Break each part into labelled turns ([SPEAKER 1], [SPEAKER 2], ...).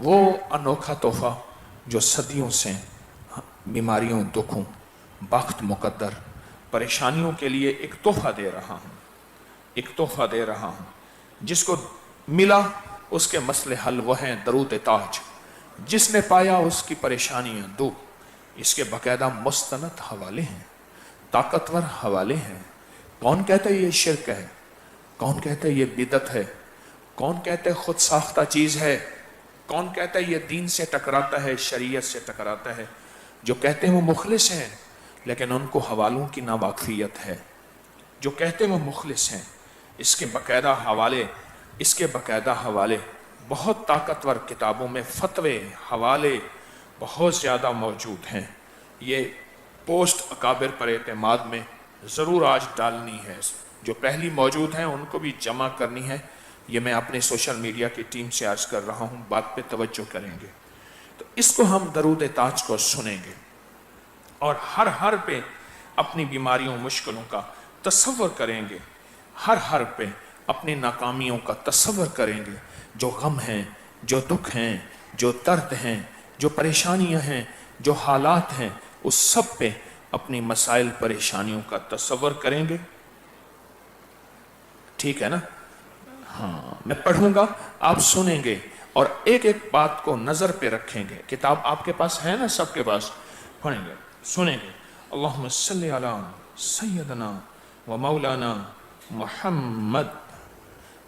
[SPEAKER 1] वो अनोखा तोहफा जो सदियों से बीमारियों, दुखों, बख्त मुकद्दर, परेशानियों के लिए एक तोहफा दे रहा हूँ, एक तोहफा दे रहा हूँ। जिसको मिला उसके मसले हल, वो हैं दरूद ताज। जिसने पाया उसकी परेशानियां दूर। इसके बाकायदा मुस्तनद हवाले हैं, ताकतवर हवाले हैं। कौन कहता है ये शिरक है, कौन कहता है ये बिदत है, कौन कहता है खुद साख्ता चीज़ है, कौन कहता है ये दीन से टकराता है, शरीयत से टकराता है। जो कहते हैं वो मुखलिस हैं, लेकिन उनको हवालों की नावाकफियत है। जो कहते हैं वो मुखलिस हैं, इसके बाकायदा हवाले बहुत ताकतवर किताबों में फतवे, हवाले बहुत ज़्यादा मौजूद हैं। ये पोस्ट अकाबिर पर एतमाद में ज़रूर आज डालनी है। जो पहली मौजूद हैं उनको भी जमा करनी है। ये मैं अपने सोशल मीडिया की टीम से अर्ज़ कर रहा हूँ, बात पे तवज्जो करेंगे तो इसको हम दरूद ताज को सुनेंगे और हर पे अपनी बीमारियों, मुश्किलों का तसव्वुर करेंगे। हर पे अपनी नाकामियों का तसव्वुर करेंगे। जो गम हैं, जो दुख हैं, जो दर्द हैं, जो परेशानियां हैं, जो हालात हैं, उस सब पे अपनी मसाइल, परेशानियों का तसव्वुर करेंगे। ठीक है ना? हाँ, मैं पढ़ूंगा, आप सुनेंगे और एक एक बात को नज़र पे रखेंगे। किताब आपके पास है ना? सबके पास। पढ़ेंगे, सुनेंगे। अल्लाहुम्मा सल्ली अला सय्यदना व मौलाना मुहम्मद।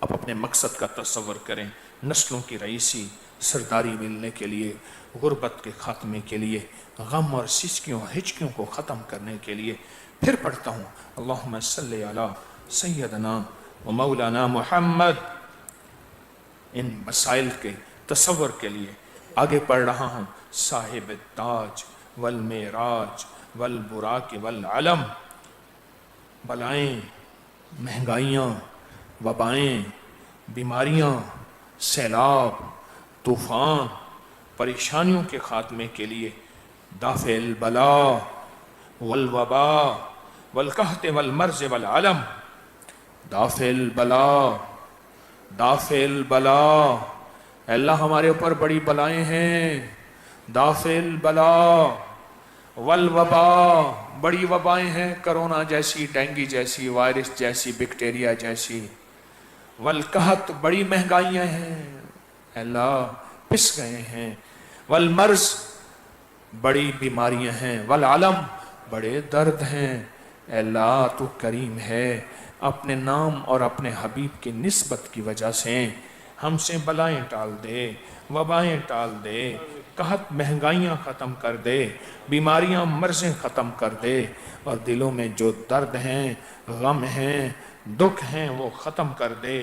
[SPEAKER 1] अब अपने मकसद का तसव्वुर करें। नस्लों की रईसी, सरदारी मिलने के लिए, गुर्बत के ख़ात्मे के लिए, गम और सिसकियों, हिचकियों को ख़त्म करने के लिए। फिर पढ़ता हूँ, अल्लाहुम्मा सल्ली अला सय्यदना व मौलाना मुहम्मद। इन मसाइल के तसव्वुर के लिए आगे पढ़ रहा हूँ। साहिब ताज वल मेराज वल बुराक वल अलम। बलाएँ, महंगाइयाँ, वबाएँ, बीमारियाँ, सैलाब, तूफ़ान, परेशानियों के ख़ात्मे के लिए दाफ़िल बला वल वबा वल कहत वल मर्ज़ वल अलम। दाफ़िल बला, दाफ़िल बला। अल्लाह हमारे ऊपर बड़ी बलाएँ हैं। दाफ़िल बला वल वबा, बड़ी वबाएँ हैं, कोरोना जैसी, डेंगू जैसी, वायरस जैसी, बैक्टीरिया जैसी। वल कहत, बड़ी महंगाइयाँ हैं, अल्लाह पिस गए हैं। वल मर्ज़, बड़ी बीमारियाँ हैं। वल अलम, बड़े दर्द हैं। अल्लाह तू करीम है, अपने नाम और अपने हबीब की निस्बत की वजह से हमसे बलाएँ टाल दे, वबाएँ टाल दे, कहत महंगाइयाँ ख़त्म कर दे, बीमारियाँ, मर्ज़ें ख़त्म कर दे, और दिलों में जो दर्द हैं, गम हैं, दुख हैं, वो ख़त्म कर दे।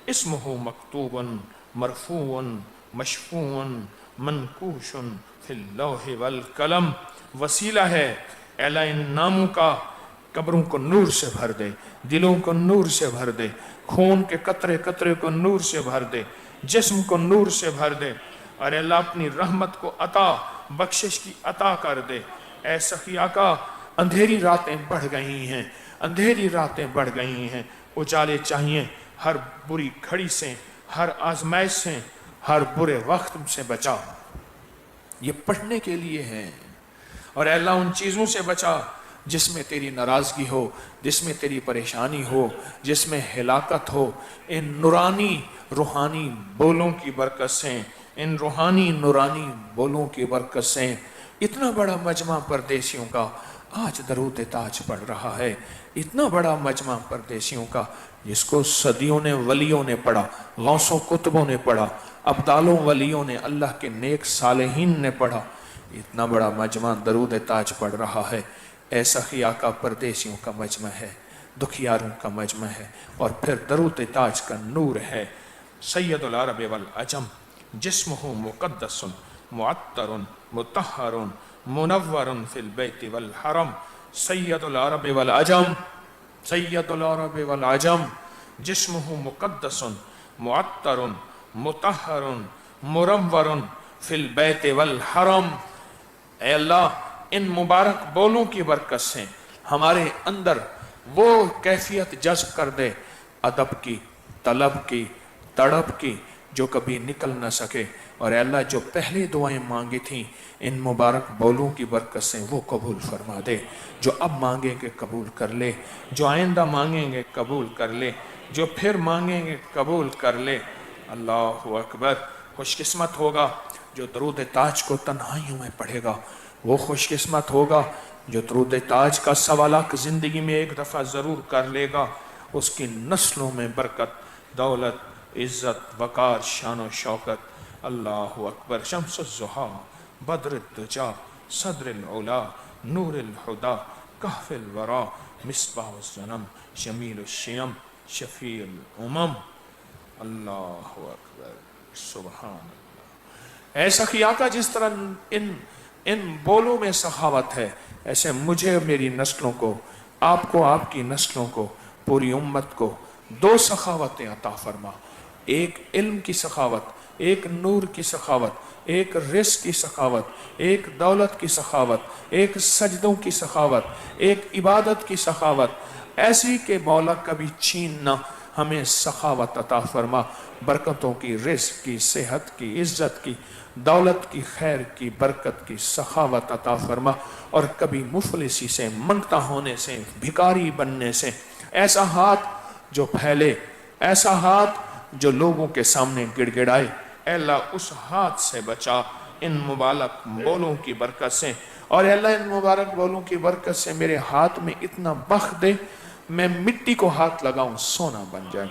[SPEAKER 1] इस्मुहु मकतूबन मरफूअन मशफूअन मनकूशन फिल लौह वल कलम। वसीला है, अल्लाह इन नामों का कब्रों को नूर से भर दे, दिलों को नूर से भर दे, खून के कतरे कतरे को नूर से भर दे, जिस्म को नूर से भर दे, और अल्लाह अपनी रहमत को अता, बख्शिश की अता कर दे। ऐ सखी आका, अंधेरी रातें बढ़ गई हैं, अंधेरी रातें बढ़ गई हैं। उजाले चाहिए, हर बुरी घड़ी से, हर आजमाइश से, हर बुरे वक्त से बचा। ये पढ़ने के लिए है। और अल्लाह उन चीज़ों से बचा जिसमें तेरी नाराज़गी हो, जिसमें तेरी परेशानी हो, जिसमें हिलाकत हो। इन नूरानी रूहानी बोलों की बरकत से, इन रूहानी नूरानी बोलों की बरकत से इतना बड़ा मजमा परदेसियों का आज दरूद ताज पढ़ रहा है। इतना बड़ा मजमा परदेसियों का जिसको सदियों ने वलियों ने पढ़ा, गौसों कुतुबों ने पढ़ा, अब्दालों वलियों ने, अल्लाह के नेक सालेहीन ने पढ़ा। इतना बड़ा मजमा दरूद ताज पढ़ रहा है। ऐसा ही आका परदेसियों का मजमा है, दुखियारों का मजमा है, और फिर दरूद ताज का नूर है। सैयदुल अरब वल अजम जिस्मुहु मुक़द्दसुन मुअत्तरुन मुतहहरुन मुनव्वरुन फिल बैत वल हरम। सैयदुल अरब वल अजम, सैयदुल अरब वल अजम जिस्मुहु मुक़द्दसुन मुअत्तरुन मुतहहरुन मुनव्वरुन फिल बैत वल हरम। ऐ अल्लाह, इन मुबारक बोलों की बरकत से हमारे अंदर वो कैफियत जज्ब कर दे, अदब की, तलब की, तड़प की, जो कभी निकल न सके। और अल्लाह जो पहले दुआएं मांगी थी इन मुबारक बोलों की बरकत से वो कबूल फरमा दे। जो अब मांगेंगे कबूल कर ले, जो आइंदा मांगेंगे कबूल कर ले, जो फिर मांगेंगे कबूल कर ले। अल्लाहु अकबर। खुशकिस्मत होगा जो दरूद ताज को तन्हाइयों में पढ़ेगा, वो खुशकिस्मत होगा जो दरूद ताज का सवालाक ज़िंदगी में एक दफ़ा ज़रूर कर लेगा। उसकी नस्लों में बरकत, दौलत, इज़्ज़त, वक़ार, शान व शौकत। अल्लाहु अकबर। शम्सुज़्ज़ुहा, बद्रुद्दुजा, सद्रुल उला, नूरुल हुदा, कहफुल वरा, मिस्बाहुज़्ज़नम, शमीलुश्शियम, शफ़ीउल उमम। अल्लाहु अकबर। सुभान अल्लाह। ऐसा कि आका जिस तरह इन बोलों में सखावत है, ऐसे मुझे, मेरी नस्लों को, आपको, आपकी नस्लों को, पूरी उम्मत को दो सखावतें अता फरमा। एक इल्म की सखावत, एक नूर की सखावत, एक रिज़्क़ की सखावत, एक दौलत की सखावत, एक सजदों की सखावत, एक इबादत की सखावत। ऐसी के मौला कभी छीन ना हमें सखावत अता फरमा। बरकतों की, रिज़्क़ की, सेहत की, इज़्ज़त की, दौलत की, खैर की, बरकत की सखावत अता फरमा। और कभी मुफलिसी से, मंगता होने से, भिखारी बनने से, ऐसा हाथ जो फैले, ऐसा हाथ जो लोगों के सामने गिड़गिड़ाए, अल्लाह उस हाथ से बचा इन मुबारक बोलों की बरकत से। और अल्लाह इन मुबारक बोलों की बरकत से मेरे हाथ में इतना बख्त दे, मैं मिट्टी को हाथ लगाऊं सोना बन जाए।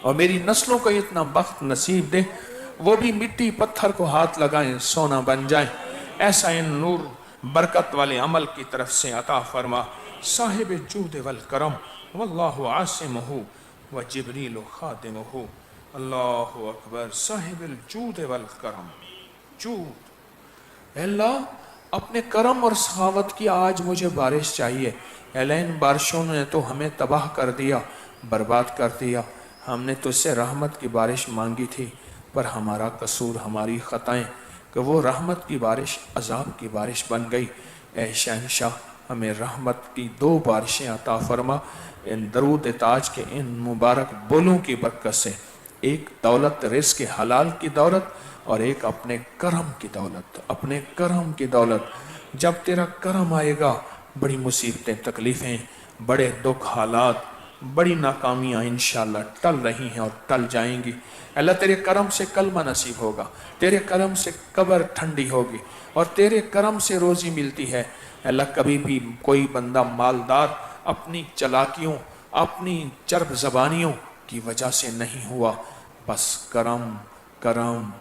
[SPEAKER 1] और मेरी नस्लों को इतना बख्त नसीब दे, वो भी मिट्टी पत्थर को हाथ लगाएं सोना बन जाए। ऐसा इन नूर बरकत वाले अमल की तरफ से अता फरमा। साहिब जूद वल करम वल्लाहु आसिमुहु व जिब्रील खादिमुहु। अल्लाहु अकबर। साहिबुल जूद वल करम। जूद, अल्लाह अपने करम और सखावत की आज मुझे बारिश चाहिए। अल्लाह इन बारिशों ने तो हमें तबाह कर दिया, बर्बाद कर दिया। हमने तुझसे रहमत की बारिश मांगी थी, पर हमारा कसूर, हमारी ख़ताएँ कि वो रहमत की बारिश अजाब की बारिश बन गई। ऐ शहंशाह, हमें रहमत की दो बारिशें अता फरमा इन दरूद ताज के इन मुबारक बोलों की बरकत से। एक दौलत, रिज़्क़ हलाल की दौलत, और एक अपने करम की दौलत, अपने करम की दौलत। जब तेरा करम आएगा, बड़ी मुसीबतें, तकलीफ़ें, बड़े दुख, हालात, बड़ी नाकामियाँ इंशाअल्लाह टल रही हैं और टल जाएंगी। अल्लाह तेरे करम से कलमा नसीब होगा, तेरे करम से कब्र ठंडी होगी, और तेरे करम से रोज़ी मिलती है। अल्लाह कभी भी कोई बंदा मालदार अपनी चलाकियों, अपनी चर्ब ज़बानियों की वजह से नहीं हुआ। बस करम, करम,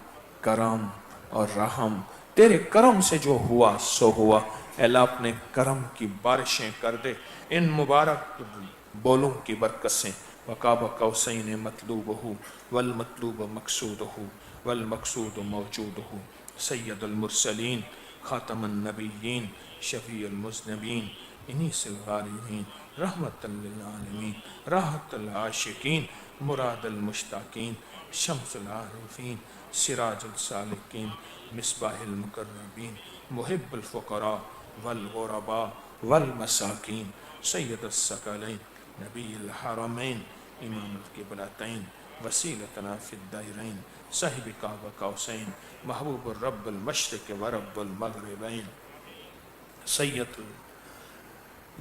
[SPEAKER 1] करम और रहम, तेरे करम से जो हुआ सो हुआ। अल्लाह अपने करम की बारिशें कर दे इन मुबारक बोलों की बरकत से। वकाब कौसैन मतलूबहु वल मतलूब मकसूदहु वल मकसूद मौजूदहु सैयदुल मुरसलीन खातमुन नबिय्यीन शफीउल मुज़निबीन इनीसुल गारिबीन रहमतल लिल आलमीन राहतुल आशिकीन मुरादुल मुश्ताकीन शम्सुल आरिफीन सिराजुल सालिकीन मिसबाहुल मुकर्रबीन मुहिब्बुल फुक़रा वल गुरबा वल मसाकीन सैयदुस सकलैन नबील हरमैन इमामुल क़िबलतैन वसीलतना फिद्दायरैन साहिब काबा कौसैन महबूबुर रब्बुल मशरिक़ व रब्बुल मग़रिबैन सैयद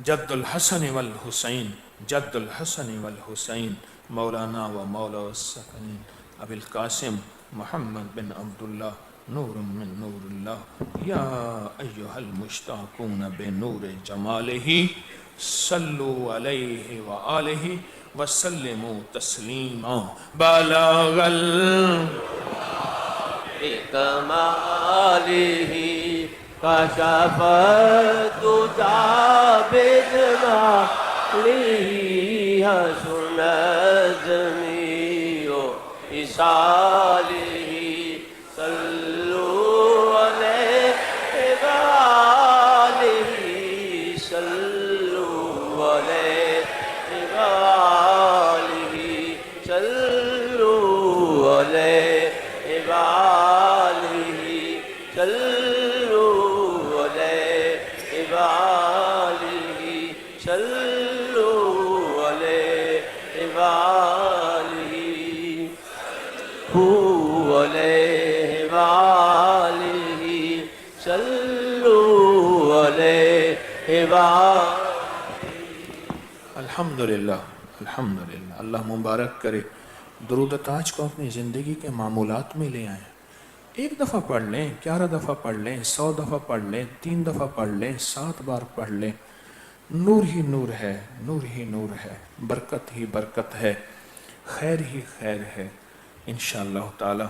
[SPEAKER 1] जद्दुल हसन वल हुसैन जद्दुल हसन वल हुसैन मौलाना व मौला वस्सकनीन अबिल कासिम मोहम्मद बिन अब्दुल्लाह नूरुम मिन नूरिल्लाह या अय्युहल मुश्ताक़ून बिनूर जमालिही सल्लु अलैहि व आलिहि व सल्लिमू तस्लीमा बलगल
[SPEAKER 2] कमालिही कशफतु बिजमालिही हसनज़मीओ इसालिही सल्लु अलैहि व आलिहि सल्लु अलैहि व आलिहि सल्लु अलैहि व आलिहि सल्लु अलैहि व आलिहि सल्लु अलैहि व आलिहि वालिही सल्लु अलैहि
[SPEAKER 1] अल्हम्दुलिल्लाह, अल्हम्दुलिल्लाह। अल्लाह मुबारक करे। दुरूद ताज को अपनी ज़िंदगी के मामूलात में ले आएँ। एक दफ़ा पढ़ लें, 11 दफ़ा पढ़ लें, 100 दफ़ा पढ़ लें, 3 दफ़ा पढ़ लें, 7 बार पढ़ लें, नूर ही नूर है, नूर ही नूर है, बरकत ही बरकत है, खैर ही खैर है इंशाअल्लाह ताला।